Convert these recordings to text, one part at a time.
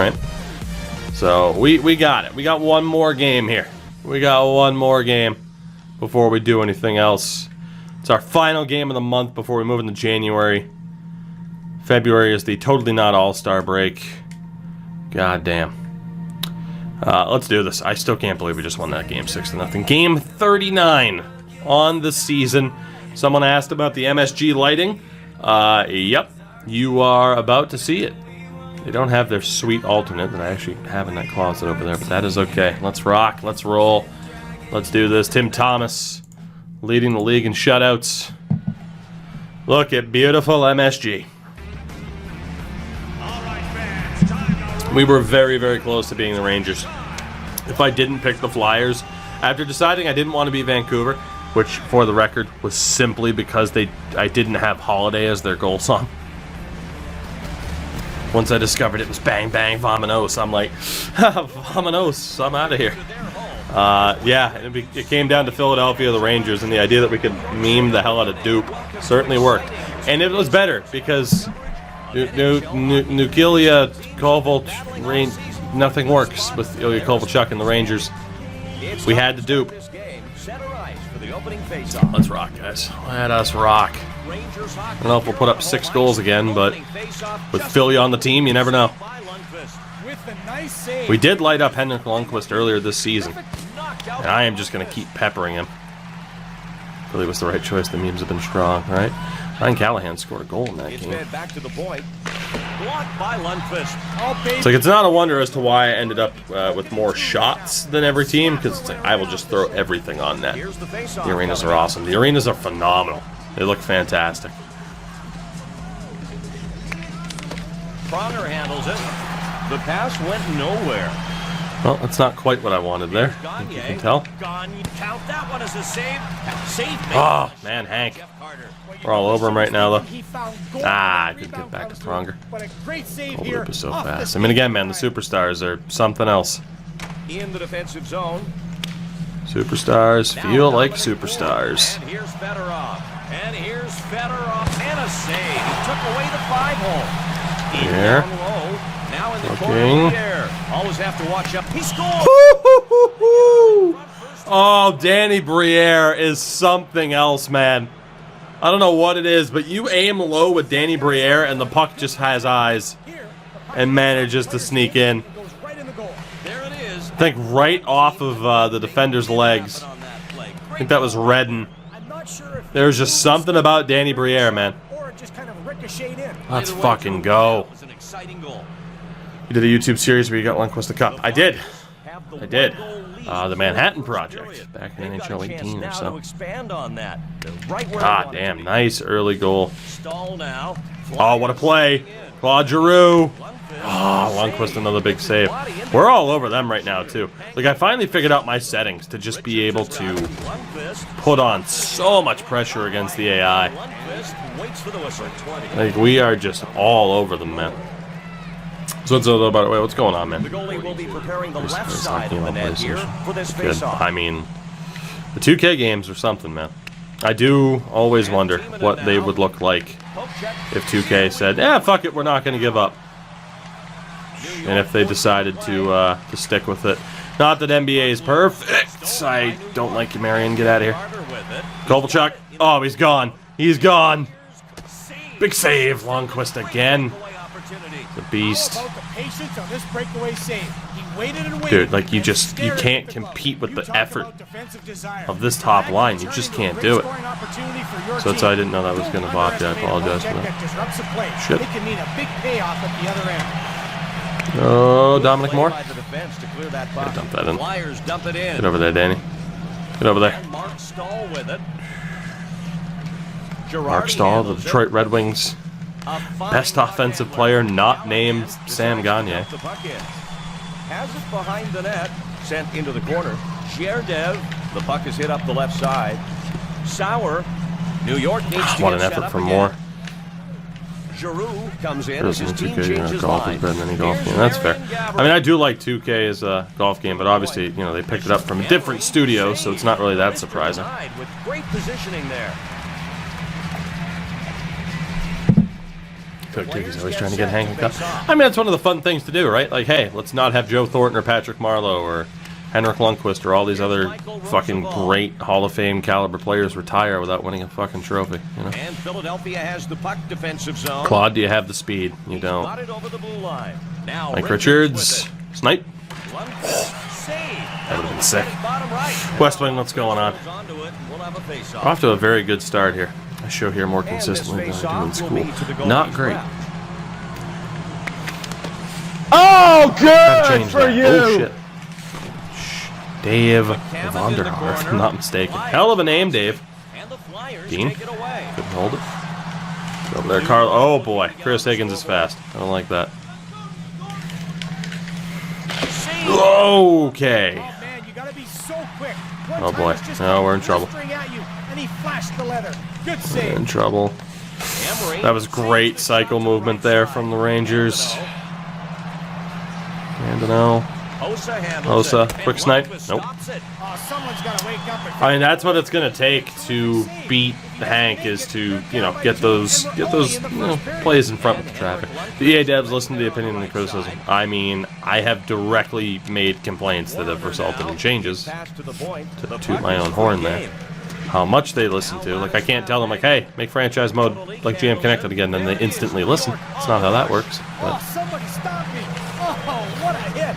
right? So we got it. We got one more game here. We got one more game before we do anything else. It's our final game of the month before we move into January. February is the totally not all-star break. God damn. Let's do this. I still can't believe we just won that game 6-0. Game 39 on the season. Someone asked about the MSG lighting. Yep. You are about to see it. They don't have their sweet alternate that I actually have in that closet over there, but that is okay. Let's rock. Let's roll. Let's do this. Tim Thomas leading the league in shutouts. Look at beautiful MSG. We were very, very close to being the Rangers. If I didn't pick the Flyers, after deciding I didn't want to be Vancouver, which, for the record, was simply because I didn't have Holiday as their goal song. Once I discovered it was Bang Bang Vamonos, I'm like, Vamonos, I'm out of here. Yeah, it came down to Philadelphia, the Rangers, and the idea that we could meme the hell out of Dupe certainly worked. And it was better because Ilya Kovalchuk, nothing works with Ilya Kovalchuk and the Rangers. We had to Dupe. Let's rock, guys. Let us rock. I don't know if we'll put up 6 goals again, but with Philly on the team, you never know. We did light up Henrik Lundqvist earlier this season, and I am just going to keep peppering him. Philly was the right choice. The memes have been strong, right? Ryan Callahan scored a goal in that game. It's like, it's not a wonder as to why I ended up with more shots than every team, because it's like I will just throw everything on net. The arenas are awesome. The arenas are phenomenal. They look fantastic. Pronger handles it. The pass went nowhere. Well, that's not quite what I wanted there. I think you can tell. Count that one as a save. Oh, man, Hank. We're all over him right now, though. I couldn't get back to Pronger. The loop is so fast. I mean, again, man, the superstars are something else. In the defensive zone. Superstars feel like superstars. And here's Fedorov. And here's Fedorov. And a save. He took away the 5-hole. Here. Now in the corner of the air. Always have to watch up. He scored! Oh, Danny Briere is something else, man. I don't know what it is, but you aim low with Danny Briere and the puck just has eyes and manages to sneak in. I think right off of the defender's legs. I think that was Redden. There's just something about Danny Briere, man. Let's fucking go. You did a YouTube series where you got Lundqvist the cup. I did. I did. The Manhattan Project back in NHL 18 or so. Ah, damn. Nice early goal. Oh, what a play. Claude Giroux. Oh, Lundqvist, another big save. We're all over them right now, too. Like, I finally figured out my settings to just be able to put on so much pressure against the AI. Like, we are just all over them, man. So what's about it? Wait, what's going on, man? The goalie will be preparing the left side of the net here for this face-off. I mean, the 2K games are something, man. I do always wonder what they would look like if 2K said, fuck it, we're not going to give up. And if they decided to stick with it. Not that NBA is perfect. I don't like you, Marion. Get out of here. Kovalchuk. Oh, he's gone. He's gone. Big save. Lundqvist again. The beast. Dude, like, you can't compete with the effort of this top line. You just can't do it. So that's why I didn't know that was going to bot you. I apologize for that. Shit. Oh, Dominic Moore. Gotta dump that in. Get over there, Danny. Get over there. Mark Stahl, the Detroit Red Wings best offensive player not named Sam Gagne. Has it behind the net, sent into the corner. Sherdev, the puck is hit up the left side. Sauer, New York needs to what an effort from Moore. Giroux comes in as his team 2K, changes golf is better than any golf game. That's fair. I mean, I do like 2K as a golf game, but obviously, you know, they picked it up from a different studio, so it's not really that surprising. With great positioning there. He's always trying to get Hank. I mean, that's one of the fun things to do, right? Like, hey, let's not have Joe Thornton or Patrick Marleau or Henrik Lundqvist or all these other fucking great Hall of Fame caliber players retire without winning a fucking trophy. You know? And Philadelphia has the puck defensive zone. Claude, do you have the speed? You don't. Got it over the blue line. Now Mike Richards, snipe. That would have been sick. West Wing, what's going on? We're off to a very good start here. I show here more consistently than I do in school. Not great. Oh, good for that. you! Oh, shit. Dave Vonderhaar, if I'm not mistaken. Hell of a name, Dave. Dean, couldn't hold it. Go over there, Carl. Oh, boy. Chris Higgins is fast. I don't like that. Okay. Oh boy. No, we're in trouble. We're in trouble. That was great cycle movement there from the Rangers. Gandino. Hossa. Quick snipe. Nope. I mean, that's what it's going to take to beat Hank is to, you know, get those plays in front of the traffic. The EA devs listen to the opinion and the criticism. I mean, I have directly made complaints that have resulted in changes. To toot my own horn there. How much they listen to. Like, I can't tell them, like, hey, make franchise mode like GM Connected again, then they instantly listen. It's not how that works. But. Oh, somebody stop me! Oh, what a hit!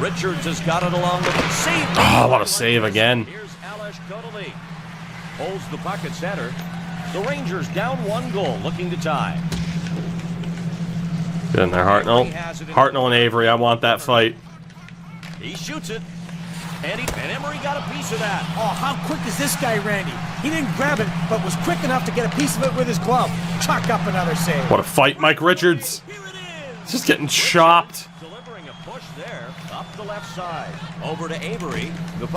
Richards has got it along with the save. Oh, what a save again. Here's Alex Kodali. Holds the puck at center. The Rangers down 1 goal, looking to tie. Get in there, Hartnell. Hartnell and Avery, I want that fight. He shoots it. And Emery got a piece of that. Oh, how quick is this guy, Randy? He didn't grab it, but was quick enough to get a piece of it with his glove. Chalk up another save. What a fight, Mike Richards. He's just getting chopped. Delivering a push there, up the left side. Over to Avery.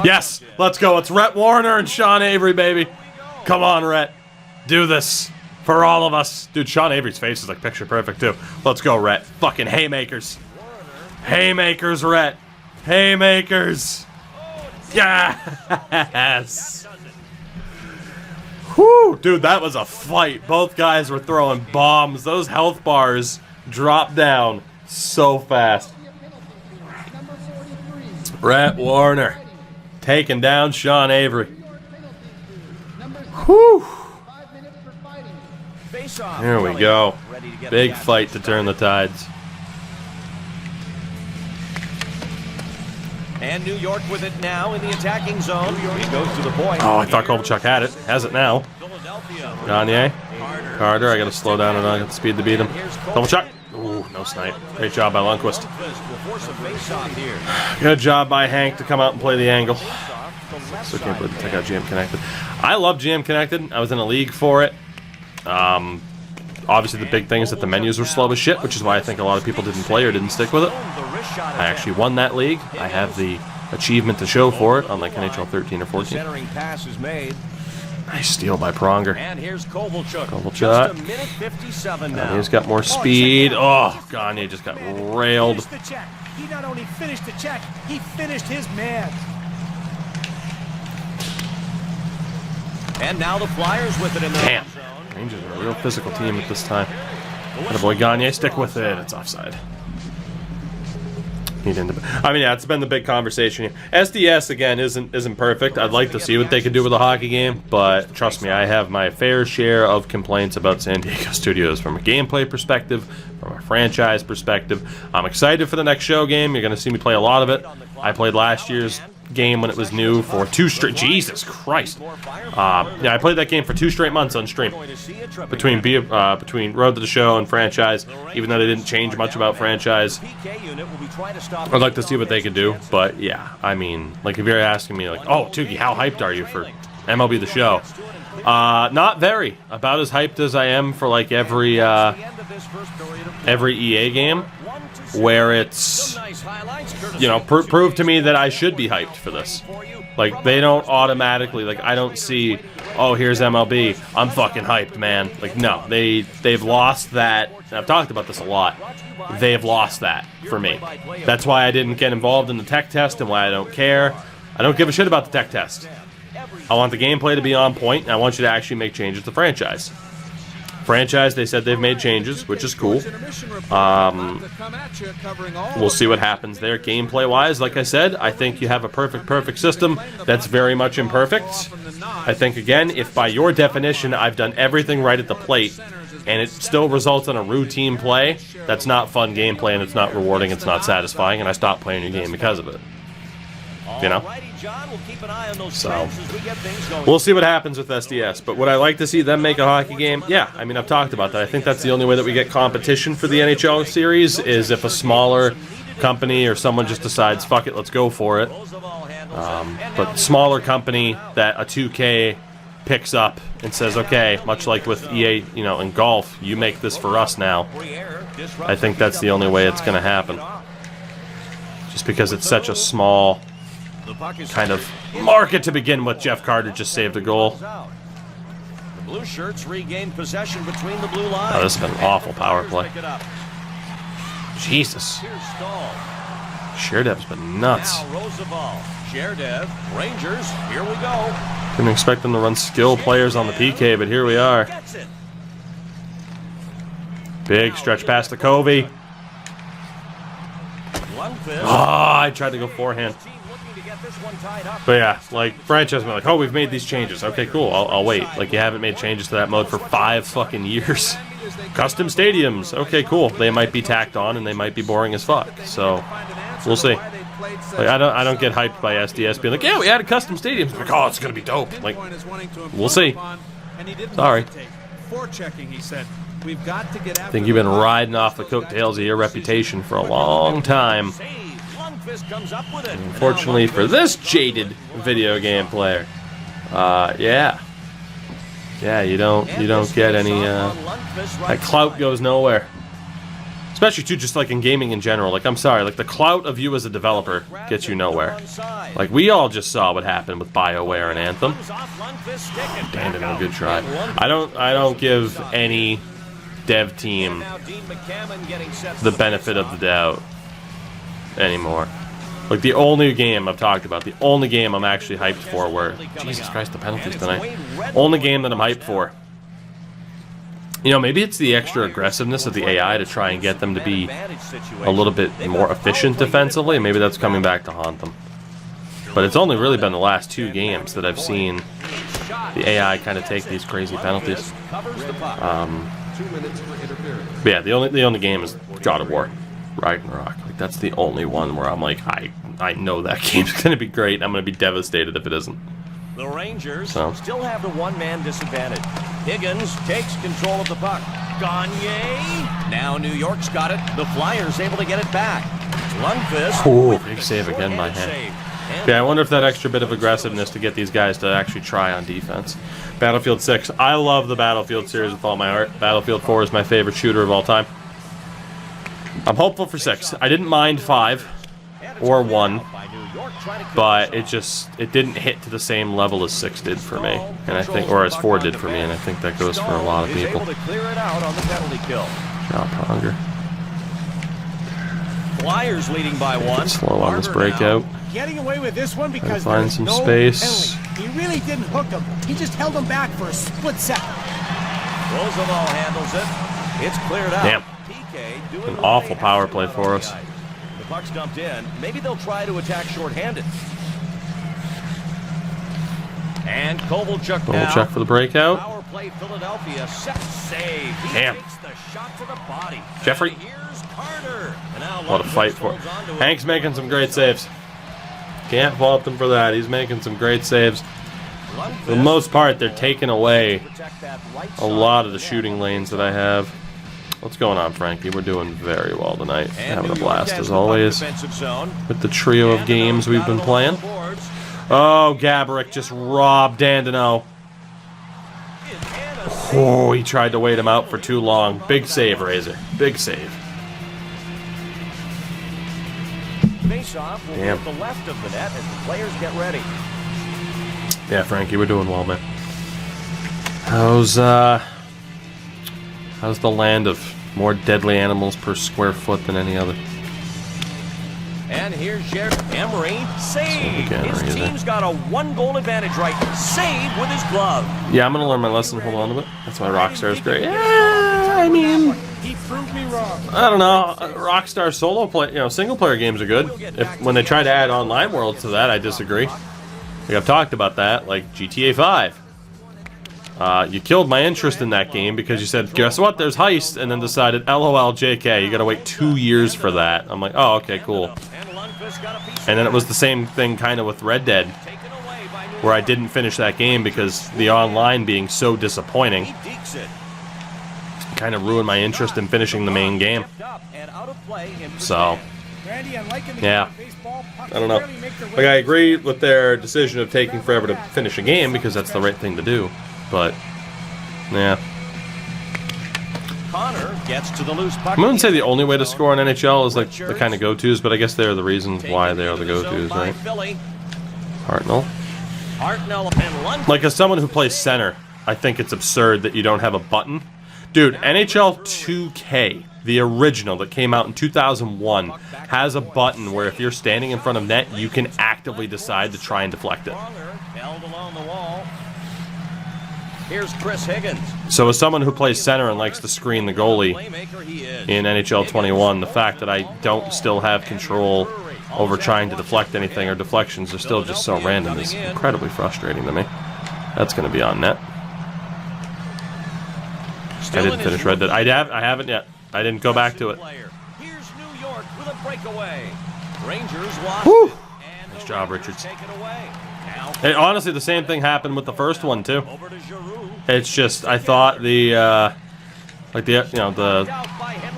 Yes, let's go. It's Rhett Warner and Sean Avery, baby. Come on, Rhett. Do this for all of us. Dude, Sean Avery's face is like picture perfect, too. Let's go, Rhett. Fucking haymakers. Haymakers, Rhett. Haymakers. Yes. Whew, dude, that was a fight. Both guys were throwing bombs. Those health bars dropped down so fast. Rhett Warner taking down Sean Avery. Whew. Here we go. Big fight to turn the tides. And New York with it now in the attacking zone. He goes to the point. Oh, I thought Kovalchuk had it. Has it now. Gagne. Carter. I got to slow down and I got the speed to beat him. Kovalchuk. Ooh, no snipe. Great job by Lundqvist. Good job by Hank to come out and play the angle. So can't believe to take out GM Connected. I love GM Connected. I was in a league for it. Obviously, the big thing is that the menus were slow as shit, which is why I think a lot of people didn't play or didn't stick with it. I actually won that league. I have the achievement to show for it on like NHL 13 or 14. Nice steal by Pronger. And here's Kovalchuk. Kovalchuk. Just a minute 57 now. He's got more speed. Oh, Gagne just got railed. He not only finished the check, he finished his man. And now the Flyers with it in the Damn. Rangers are a real physical team at this time. Attaboy Gagne, stick with it. It's offside. I mean, yeah, it's been the big conversation here. SDS again isn't perfect. I'd like to see what they could do with a hockey game, but trust me, I have my fair share of complaints about San Diego Studios from a gameplay perspective, from a franchise perspective. I'm excited for the next show game. You're going to see me play a lot of it. I played last year's game when it was new for 2 straight. Jesus Christ! Yeah, I played that game for 2 straight months on stream between Road to the Show and franchise. Even though they didn't change much about franchise, I'd like to see what they could do. But yeah, I mean, like if you're asking me, like, oh, Tuki, how hyped are you for MLB The Show? Not very. About as hyped as I am for like every EA game, where it's, you know, prove to me that I should be hyped for this. Like, they don't automatically, like, I don't see, oh, here's MLB, I'm fucking hyped, man. Like, no, they've lost that, and I've talked about this a lot, they've lost that for me. That's why I didn't get involved in the tech test and why I don't care. I don't give a shit about the tech test. I want the gameplay to be on point, and I want you to actually make changes to the franchise. franchise, they said they've made changes, which is cool. We'll see what happens there gameplay-wise. Like I said, I think you have a perfect system that's very much imperfect. I think, again, if by your definition I've done everything right at the plate and it still results in a routine play, that's not fun gameplay and it's not rewarding, it's not satisfying, and I stop playing your game because of it. You know? So, we'll see what happens with SDS. But would I like to see them make a hockey game? Yeah, I mean, I've talked about that. I think that's the only way that we get competition for the NHL series, is if a smaller company or someone just decides, fuck it, let's go for it. But smaller company that a 2K picks up and says, okay, much like with EA, you know, in golf, you make this for us now. I think that's the only way it's going to happen. Just because it's such a small kind of market to begin with. Jeff Carter just saved a goal. The blue shirts regained possession between the blue lines. Oh, this has been an awful power play. Jesus. Sherdev's been nuts. Sherdev, Rangers, here we go. Didn't expect them to run skill players on the PK, but here we are. Big stretch past to Covey. Oh, I tried to go forehand. But yeah, like, franchise, like, oh, we've made these changes. Okay, cool, I'll wait. Like, you haven't made changes to that mode for 5 fucking years. Custom stadiums. Okay, cool. They might be tacked on and they might be boring as fuck. So, we'll see. Like, I don't get hyped by SDS being like, yeah, we added custom stadiums. Like, oh, it's gonna be dope. Like, we'll see. Sorry. I think you've been riding off the coattails of your reputation for a long time. Unfortunately for this jaded video game player, yeah, you don't get any. That clout goes nowhere. Especially too, just like in gaming in general. Like, I'm sorry, like the clout of you as a developer gets you nowhere. Like, we all just saw what happened with BioWare and Anthem. Damn, a good try. I don't give any dev team the benefit of the doubt anymore. Like, the only game I've talked about, the only game I'm actually hyped for were, Jesus Christ, the penalties tonight. Only game that I'm hyped for. You know, maybe it's the extra aggressiveness of the AI to try and get them to be a little bit more efficient defensively. Maybe that's coming back to haunt them. But it's only really been the last 2 games that I've seen the AI kind of take these crazy penalties. But yeah, the only game is God of War, Ragnarok. Like, that's the only one where I'm like, I know that game's going to be great. I'm going to be devastated if it isn't. The Rangers still have the one-man disadvantage. Higgins takes control of the puck. Gagne. Now New York's got it. The Flyers able to get it back. Lundqvist. Oh, big save again by hand. Yeah, I wonder if that extra bit of aggressiveness to get these guys to actually try on defense. Battlefield 6. I love the Battlefield series with all my heart. Battlefield 4 is my favorite shooter of all time. I'm hopeful for 6. I didn't mind 5 or 1. But it didn't hit to the same level as 6 did for me, and I think, or as 4 did for me, and I think that goes for a lot of people. Job hunger. Flyers leading by 1. Slow on this breakout. Getting away with this one because find some space. Penalty. He really didn't hook him. He just held him back for a split second. Roosevelt handles it. It's cleared out. Damn. PK doing an awful power play for us. Puck's dumped in. Maybe they'll try to attack shorthanded. And Kovalchuk now. Kovalchuk for the breakout. Power play Philadelphia. Set save. He Damn. takes the shot to the body. Jeffrey. Here's Carter. And now What a fight for it. Hank's making some great saves. Can't fault him for that. He's making some great saves. For the most part, they're taking away a lot of the shooting lanes that I have. What's going on, Frankie? We're doing very well tonight. Having a blast, as always, with the trio of games we've been playing. Oh, Gaborik just robbed Dandino. Oh, he tried to wait him out for too long. Big save, Razor. Big save. Damn. The left of the net as the players get ready. Yeah, Frankie, we're doing well, man. How's the land of more deadly animals per square foot than any other? And here's Emery. Save. His team's got a 1-goal advantage right. Save with his glove. Yeah, I'm gonna learn my lesson. Hold on a bit. That's why Rockstar is great. Yeah, I mean, He proved me wrong. I don't know. Rockstar solo play, single player games are good. When they try to add online worlds to that, I disagree. Like I've talked about that, like GTA 5. You killed my interest in that game because you said, guess what, there's heist, and then decided, LOL, JK, you gotta wait 2 years for that. I'm like, oh, okay, cool. And then it was the same thing kind of with Red Dead, where I didn't finish that game because the online being so disappointing kind of ruined my interest in finishing the main game. So, yeah, I don't know. Like, I agree with their decision of taking forever to finish a game because that's the right thing to do. But, yeah. Connor gets to the loose puck. I wouldn't say the only way to score in NHL is like the kind of go-tos, but I guess they're the reasons why they are the go-tos, right? Hartnell. Like, as someone who plays center, I think it's absurd that you don't have a button. Dude, NHL 2K, the original that came out in 2001, has a button where if you're standing in front of net, you can actively decide to try and deflect it. Held along the wall. Here's Chris Higgins. So as someone who plays center and likes to screen the goalie in NHL 21, the fact that I don't still have control over trying to deflect anything, or deflections are still just so random, is incredibly frustrating to me. That's going to be on net. I didn't finish Red Dead. I haven't yet. I didn't go back to it. Here's New York with a breakaway. Rangers lost. Whew. Nice job, Richards. And honestly, the same thing happened with the first one too. It's just I thought the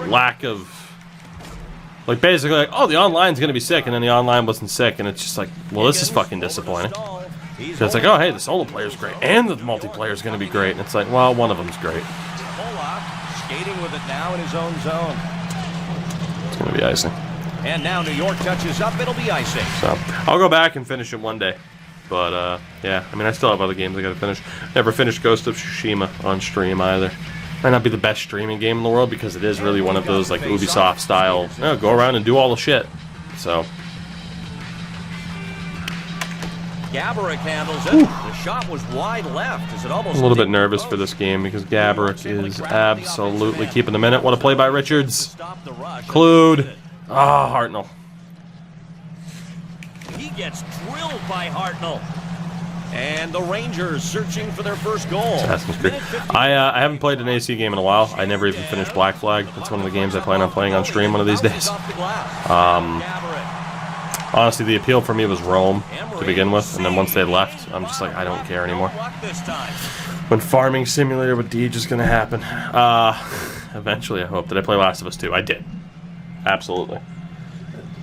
lack of, like, basically like, oh, the online's gonna be sick, and then the online wasn't sick, and it's just like, well, this is fucking disappointing. So it's like, oh, hey, the solo player's great, and the multiplayer's gonna be great, and it's like, well, one of them's great. Skating with it now in his own zone. It's gonna be icing. And now New York touches up. It'll be icing. So I'll go back and finish it one day. But, yeah, I mean, I still have other games I gotta finish. Never finished Ghost of Tsushima on stream either. Might not be the best streaming game in the world because it is really one of those, like, Ubisoft style, go around and do all the shit. So. Gaborik handles it. The shot was wide left. Is it almost I'm a little bit nervous for this game because Gaborik is absolutely keeping the minute. What a play by Richards. Clued. Ah, Hartnell. He gets drilled by Hartnell. And the Rangers searching for their first goal. Assassin's Creed. I haven't played an AC game in a while. I never even finished Black Flag. That's one of the games I plan on playing on stream one of these days. Honestly, the appeal for me was Rome to begin with, and then once they left, I'm just like, I don't care anymore. When Farming Simulator with Deej is going to happen. Eventually, I hope. Did I play Last of Us 2? I did. Absolutely.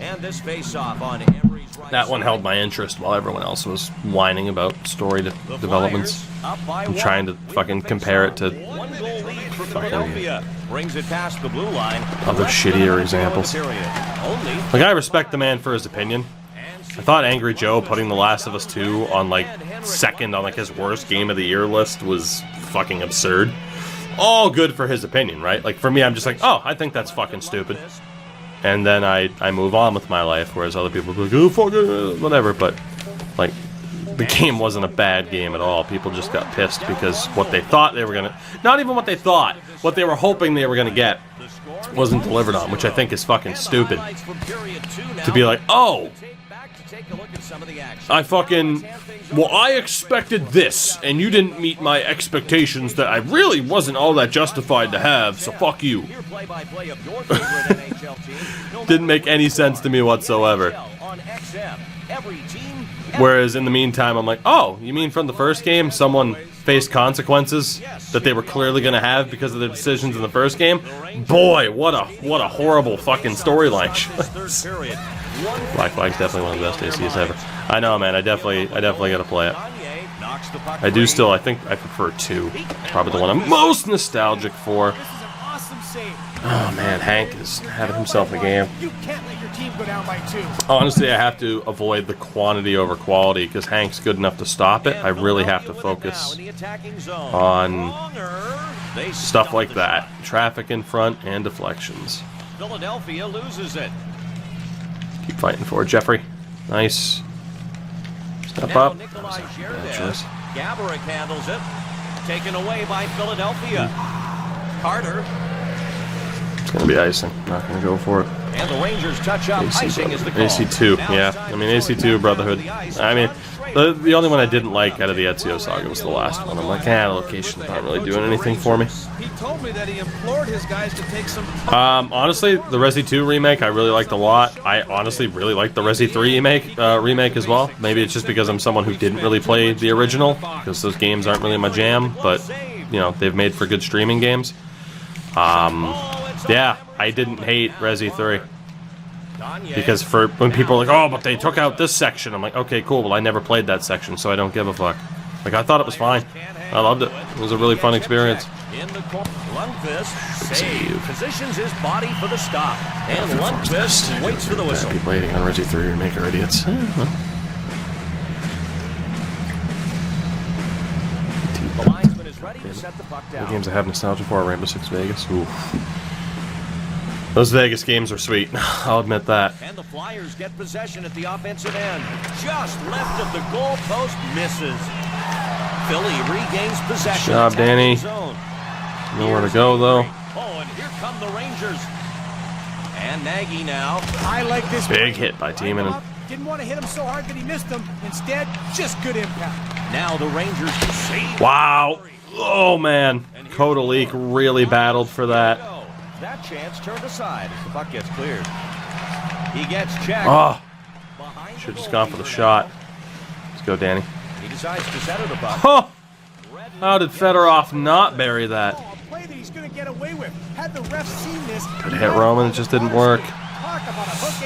And this face-off on Emery's right. That one held my interest while everyone else was whining about story developments. I'm trying to fucking compare it to Philadelphia brings it past the blue line. Other shittier examples. Like, I respect the man for his opinion. I thought Angry Joe putting The Last of Us 2 on, like, second on, like, his worst game of the year list was fucking absurd. All good for his opinion, right? Like, for me, I'm just like, oh, I think that's fucking stupid. And then I move on with my life, whereas other people be like, oh, fuck it, whatever. But, like, the game wasn't a bad game at all. People just got pissed because what they thought they were going to... Not even what they thought. What they were hoping they were going to get wasn't delivered on, which I think is fucking stupid. To be like, oh, I fucking... Well, I expected this, and you didn't meet my expectations that I really wasn't all that justified to have, so fuck you. Didn't make any sense to me whatsoever. Whereas in the meantime, I'm like, oh, you mean from the first game, someone faced consequences that they were clearly going to have because of their decisions in the first game? Boy, what a horrible fucking storyline. Black Flag's definitely one of the best ACs ever. I know, man. I definitely gotta play it. I do still. I think I prefer 2. Probably the one I'm most nostalgic for. Oh man, Hank is having himself a game. Honestly, I have to avoid the quantity over quality because Hank's good enough to stop it. I really have to focus on stuff like that. Traffic in front and deflections. Philadelphia loses it. Keep fighting for it, Jeffrey. Nice. Step up. Bad choice. Gaborik handles it. Taken away by Philadelphia. Carter. It's going to be icing. Not going to go for it. And the Rangers touch up. Icing is the call. AC2, yeah. I mean, AC2, Brotherhood. I mean, the only one I didn't like out of the Ezio saga was the last one. I'm like, location's not really doing anything for me. He told me that he implored his guys to take some. Honestly, the Resi 2 remake I really liked a lot. I honestly really like the Resi 3 remake as well. Maybe it's just because I'm someone who didn't really play the original, because those games aren't really my jam. But you know, they've made for good streaming games. Yeah, I didn't hate Resi 3. Because for when people are like, oh, but they took out this section, I'm like, okay, cool, well, I never played that section, so I don't give a fuck. Like, I thought it was fine. I loved it. It was a really fun experience. Lundqvist save. Positions his body for the stop. And Lundqvist waits for the whistle. People hating on Resi 3 remake are idiots. The linesman is ready to set the puck down. The games I have nostalgia for are Rainbow Six Vegas. Ooh. Those Vegas games are sweet. I'll admit that. And the Flyers get possession at the offensive end. Just left of the goal post, misses. Philly regains possession. Good job, Danny. Zone. Nowhere to go, though. Oh, and here come the Rangers. And Nagy now. I like this. Big hit by Timonen. Didn't want to hit him so hard that he missed him. Instead, just good impact. Now the Rangers save. Wow. Oh, man. Kodalik really battled for that. That chance turned aside as the puck gets cleared. He gets checked. Oh. Should have just gone for the shot. Let's go, Danny. He decides to center the puck. Huh. How did Fedorov not bury that? Play that he's going to get away with. Had the refs seen this, Good hit, Roman. It just didn't work.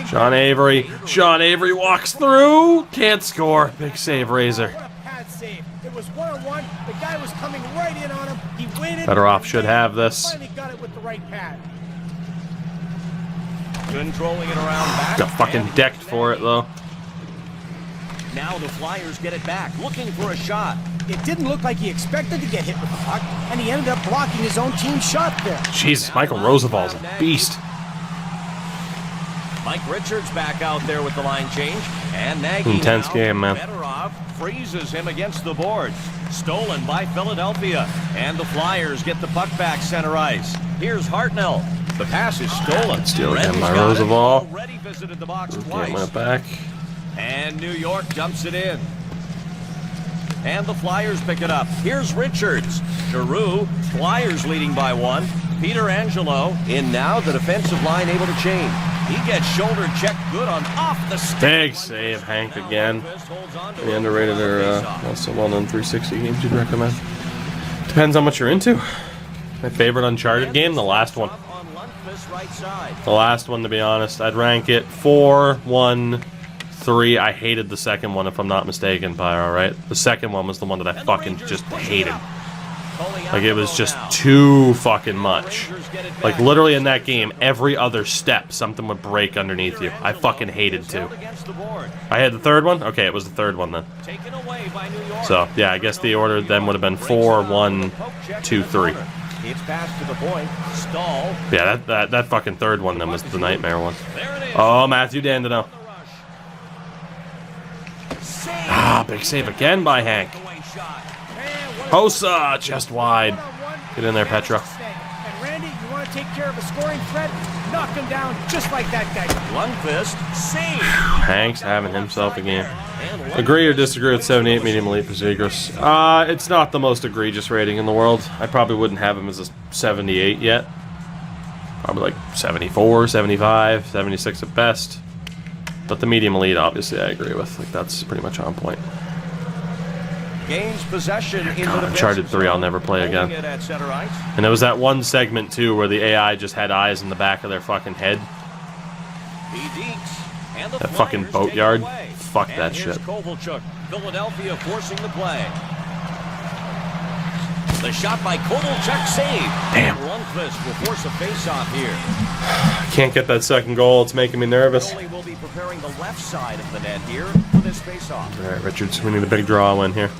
Sean Avery. Sean Avery walks through. Can't score. Big save, Razor. What a pad save. It was one-on-one. The guy was coming right in on him. He waited. Fedorov should have this. Finally got it with the right pad. Controlling it around back. Got fucking decked for it, though. Now the Flyers get it back, looking for a shot. It didn't look like he expected to get hit with the puck, and he ended up blocking his own team's shot there. Jesus, Michael Roosevelt's a beast. Mike Richards back out there with the line change. And Nagy Intense now. game, man. Fedorov freezes him against the boards. Stolen by Philadelphia. And the Flyers get the puck back center ice. Here's Hartnell. The pass is stolen. Steal again by Reddy's got it. Roosevelt. Already visited the box Can't twice. win it back. And New York dumps it in. And the Flyers pick it up. Here's Richards. Giroux. Flyers leading by 1. Peter Angelo in now. The defensive line able to change. He gets shoulder checked good on off the stick. Big save, Hank, again. The underrated or not so well-known 360 games you'd recommend. Depends on what you're into. My favorite Uncharted game, the last one. The last one, to be honest. I'd rank it 4, 1, 3. I hated the second one, if I'm not mistaken, Pyro, right? The second one was the one that I fucking just hated. Like, it was just too fucking much. Like, literally in that game, every other step, something would break underneath you. I fucking hated to. I had the third one? Okay, it was the third one then. So, yeah, I guess the order then would have been 4, 1, 2, 3. It's passed to the point. Stall. Yeah, that fucking third one then was the nightmare one. Oh, Matthew Dandino. Ah, big save again by Hank. Hossa, chest wide. Get in there, Petra. And Randy, you want to take care of a scoring threat? Knock him down just like that guy. Lundqvist save. Hank's having himself a game. Agree or disagree with 78 medium elite for Zegras? It's not the most egregious rating in the world. I probably wouldn't have him as a 78 yet. Probably like 74, 75, 76 at best. But the medium elite, obviously, I agree with. Like, that's pretty much on point. Gains possession in God, the Uncharted 3 I'll never play again. And there was that one segment, too, where the AI just had eyes in the back of their fucking head. That fucking boatyard. Fuck that shit. Kovalchuk. Philadelphia forcing the play. The shot by Kovalchuk saved. Damn. Lundqvist will force a face-off here. Can't get that second goal. It's making me nervous. Goalie will be preparing the left side of the net here for this face-off. All right, Richards, we need a big draw win here.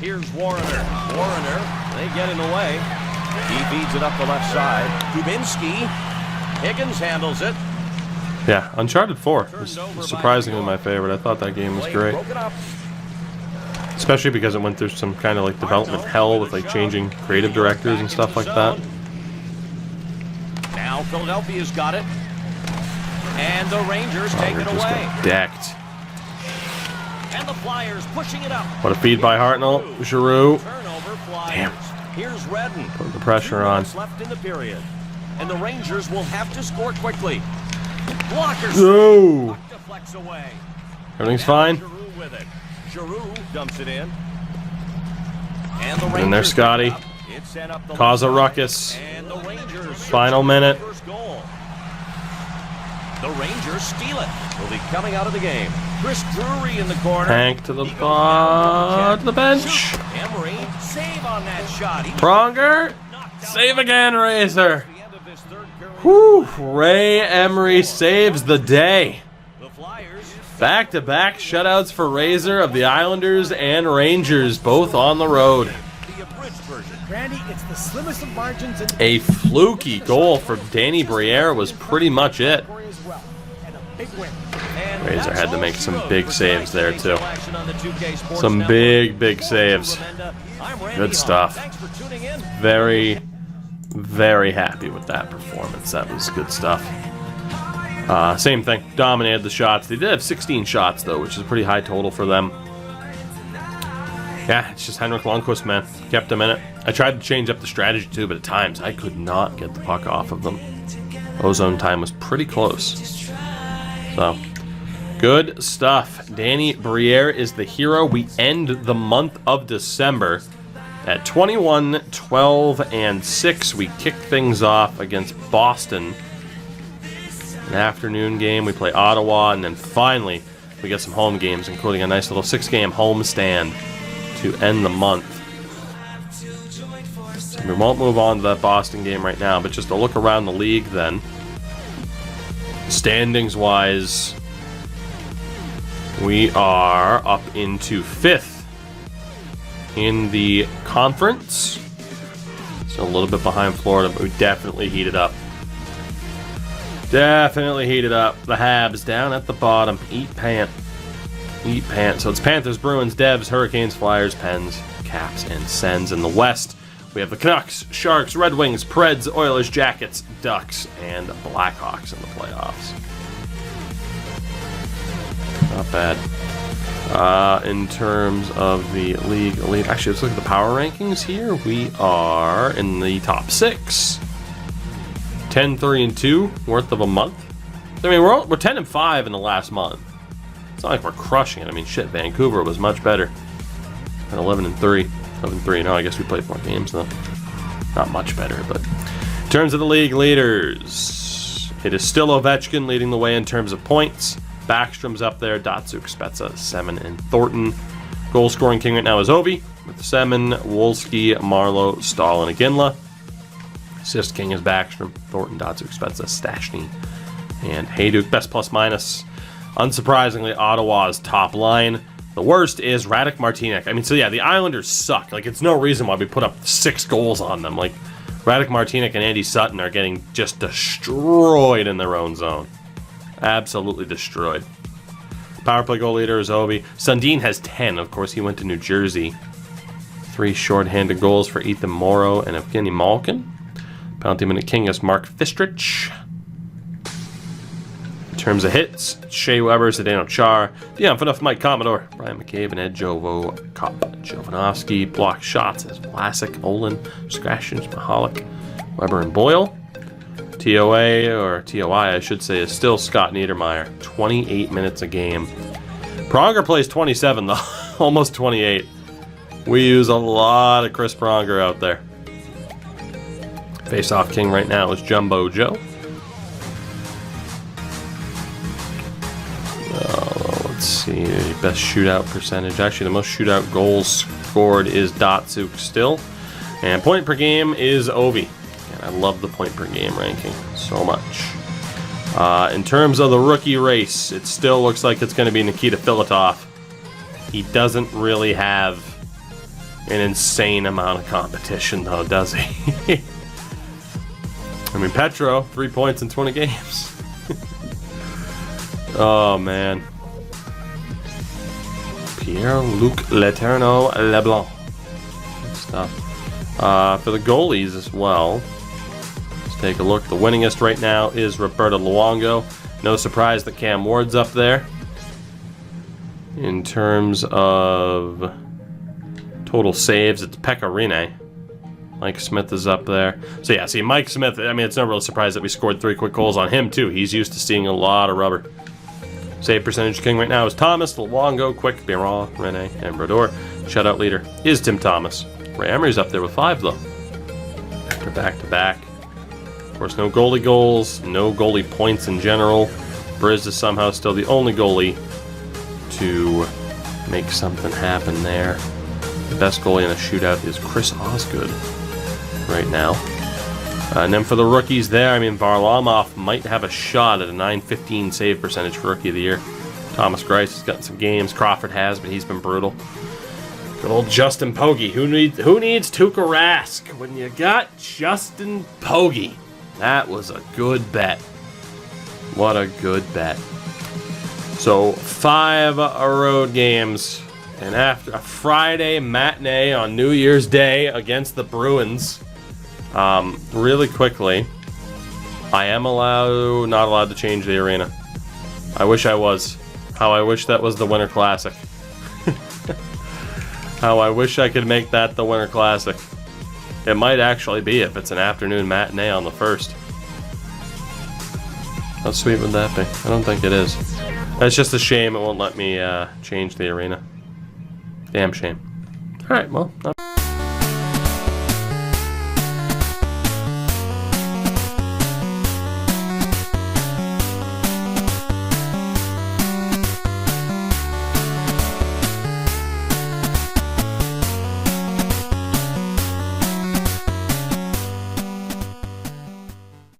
Here's Warner. Warner, they get in the way. He feeds it up the left side. Dubinsky. Higgins handles it. Yeah, Uncharted 4 is surprisingly my favorite. I thought that game was great. Especially because it went through some kind of like development hell with like changing creative directors and stuff like that. Now Philadelphia's got it. And the Rangers take it Just away. got decked. And the Flyers pushing it up. What a feed by Hartnell. Giroux. Turnover Flyers. Damn. Here's Redden. Putting the pressure on. Left in the period. And the Rangers will have to score quickly. Blockers. No. Deflects away. Everything's fine. Giroux with it. Giroux dumps it in. And the And there's Scotty. It's sent up the Cause a ruckus. And the Rangers. Final minute. First goal. The Rangers steal it. Will be coming out of the game. Chris Drury in the corner. Hank to the bench. Emery, save on that shot. Pronger. Save again, Razor. Whew. Ray Emery saves the day. The Flyers. Back-to-back shutouts for Razor of the Islanders and Rangers, both on the road. The abridged version. Randy, it's the slimmest of margins in A fluky goal for Danny Briere was pretty much it. as well. And a big win. And Razor that's had to all make she some wrote big for saves there, tonight's too. action on the 2K Sports Some Network. big saves. I'm Randy Good Hahn. stuff. Thanks for tuning in. Very, very happy with that performance. That was good stuff. Same thing. Dominated the shots. They did have 16 shots, though, which is a pretty high total for them. Yeah, it's just Henrik Lundqvist, man. Kept him in it. I tried to change up the strategy, too, but at times I could not get the puck off of them. Ozone time was pretty close. So, good stuff. Danny Briere is the hero. We end the month of December at 21-12-6. We kick things off against Boston. An afternoon game. We play Ottawa, and then finally we get some home games, including a nice little 6-game home stand to end the month. So we won't move on to that Boston game right now, but just a look around the league then. Standings-wise, we are up into 5th in the conference. So a little bit behind Florida, but we definitely heated up. Definitely heated up. The Habs down at the bottom. Eat pant. Eat pant. So it's Panthers, Bruins, Devs, Hurricanes, Flyers, Pens, Caps, and Sens. In the West, we have the Canucks, Sharks, Red Wings, Preds, Oilers, Jackets, Ducks, and Blackhawks in the playoffs. Not bad. In terms of the league, actually, let's look at the power rankings here. We are in the top 6. 10-3-2, worth of a month. I mean, we're 10-5 in the last month. It's not like we're crushing it. I mean, shit, Vancouver was much better. At 11-3. 11-3. No, I guess we played more games though. Not much better, but in terms of the league leaders, it is still Ovechkin leading the way in terms of points. Backstrom's up there. Datsuk, Spezza, Semin, and Thornton. Goal scoring king right now is Ovi with Semin, Wolski, Marlowe, Stahl, and Iginla. Assist king is Backstrom, Thornton, Datsuk, Spezza, Stashny, and Hayduk. Best plus minus. Unsurprisingly, Ottawa's top line. The worst is Radek Martinek. I mean, so yeah, the Islanders suck. Like, it's no reason why we put up 6 goals on them. Like, Radek Martinek and Andy Sutton are getting just destroyed in their own zone. Absolutely destroyed. Power play goal leader is Ovi. Sundin has 10. Of course, he went to New Jersey. 3 shorthanded goals for Ethan Morrow and Evgeny Malkin. Penalty minute king is Mark Fistrich. In terms of hits, Shea Weber, Zdeno Char, Dion Phaneuf, Mike Commodore, Brian McCabe, and Ed Jovo, Kop Jovanovski. Block shots as Vlasic, Olin, Scratchins, Mahalik, Weber, and Boyle. TOA, or TOI, I should say, is still Scott Niedermeyer. 28 minutes a game. Pronger plays 27, though. Almost 28. We use a lot of Chris Pronger out there. Face-off king right now is Jumbo Joe. Let's see, best shootout percentage. Actually, the most shootout goals scored is Datsuk still. And point per game is Ovi. And I love the point per game ranking so much. In terms of the rookie race, it still looks like it's going to be Nikita Filatov. He doesn't really have an insane amount of competition, though, does he? I mean, Petro, 3 points in 20 games. Oh, man. Pierre-Luc Leterno Leblanc. Good stuff. For the goalies as well, let's take a look. The winningest right now is Roberto Luongo. No surprise that Cam Ward's up there. In terms of total saves, it's Pekka Rinne. Mike Smith is up there. So yeah, see, Mike Smith, I mean, it's no real surprise that we scored 3 quick goals on him, too. He's used to seeing a lot of rubber. Save percentage king right now is Thomas, Luongo, Quick, Biron, Rinne, and Brodeur. Shutout leader is Tim Thomas. Ray Emery's up there with 5, though. Back to back. Of course, no goalie goals, no goalie points in general. Briz is somehow still the only goalie to make something happen there. The best goalie in a shootout is Chris Osgood right now. And then for the rookies there, I mean, Varlamov might have a shot at a .915 save percentage for Rookie of the Year. Thomas Greiss has gotten some games. Crawford has, but he's been brutal. Good old Justin Pogge. Who needs Tuukka Rask when you got Justin Pogge? That was a good bet. What a good bet. So 5 road games, and after a Friday matinee on New Year's Day against the Bruins. Really quickly, I am not allowed to change the arena. I wish I was. How I wish that was the Winter Classic. How I wish I could make that the Winter Classic. It might actually be if it's an afternoon matinee on the 1st. How sweet would that be? I don't think it is. It's just a shame it won't let me change the arena. Damn shame. Alright, well...